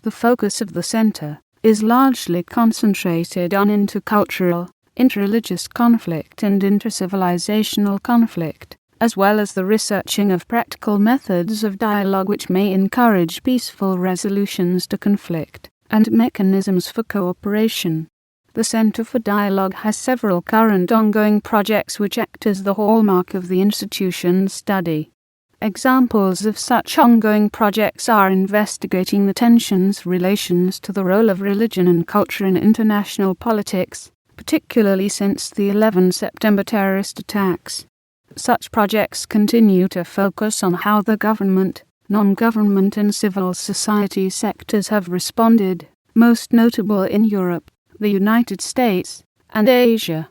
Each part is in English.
The focus of the center is largely concentrated on intercultural, interreligious conflict and inter-civilisational conflict, as well as the researching of practical methods of dialogue which may encourage peaceful resolutions to conflict, and mechanisms for cooperation. The Center for Dialogue has several current ongoing projects which act as the hallmark of the institution's study. Examples of such ongoing projects are investigating the tensions relations to the role of religion and culture in international politics, particularly since the 11 September terrorist attacks. Such projects continue to focus on how the government, non-government and civil society sectors have responded, most notable in Europe, the United States, and Asia.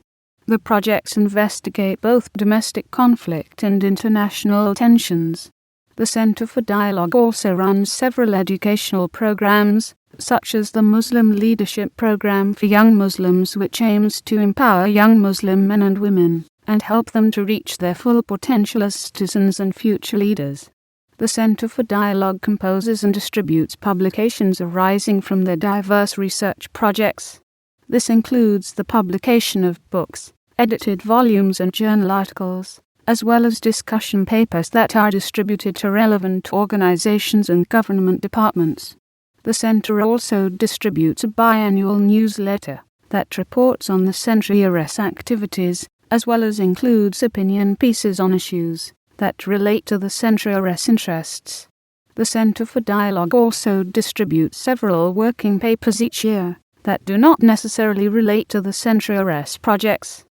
The projects investigate both domestic conflict and international tensions. The Center for Dialogue also runs several educational programs, such as the Muslim Leadership Program for Young Muslims, which aims to empower young Muslim men and women and help them to reach their full potential as citizens and future leaders. The Center for Dialogue composes and distributes publications arising from their diverse research projects. This includes the publication of books, edited volumes and journal articles, as well as discussion papers that are distributed to relevant organizations and government departments. The Center also distributes a biannual newsletter that reports on the Centre's activities, as well as includes opinion pieces on issues that relate to the Centre's interests. The Center for Dialogue also distributes several working papers each year that do not necessarily relate to the Centre's projects.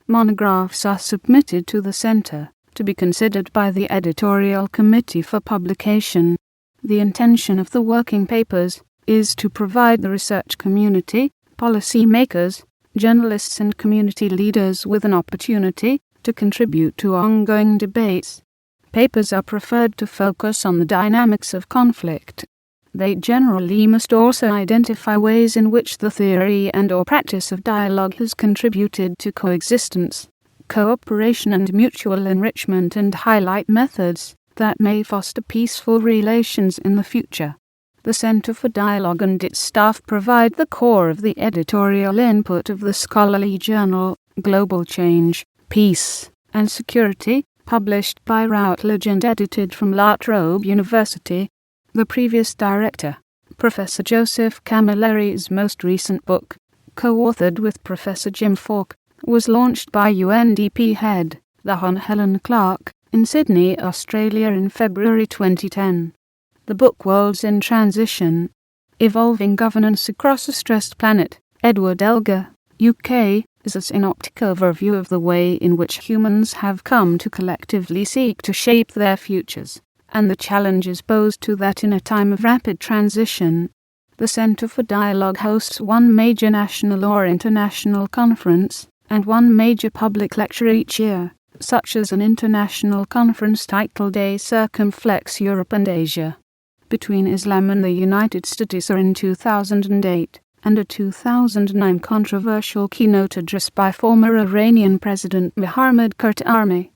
Monographs are submitted to the Center to be considered by the editorial committee for publication. The intention of the working papers is to provide the research community, policy makers, journalists and community leaders with an opportunity to contribute to ongoing debates. Papers are preferred to focus on the dynamics of conflict. They generally must also identify ways in which the theory and/or practice of dialogue has contributed to coexistence, cooperation and mutual enrichment, and highlight methods that may foster peaceful relations in the future. The Center for Dialogue and its staff provide the core of the editorial input of the scholarly journal, Global Change, Peace and Security, published by Routledge and edited from La Trobe University. The previous director, Professor Joseph Camilleri's most recent book, co-authored with Professor Jim Falk, was launched by UNDP head, the Hon Helen Clark, in Sydney, Australia in February 2010. The book Worlds in Transition, Evolving Governance Across a Stressed Planet, Edward Elgar, UK, is a synoptic overview of the way in which humans have come to collectively seek to shape their futures, and the challenges posed to that in a time of rapid transition. The Center for Dialogue hosts one major national or international conference, and one major public lecture each year, such as an international conference titled A Circumflex Europe and Asia, Between Islam and the United States in 2008, and a 2009 controversial keynote address by former Iranian President Mohammad Khatami.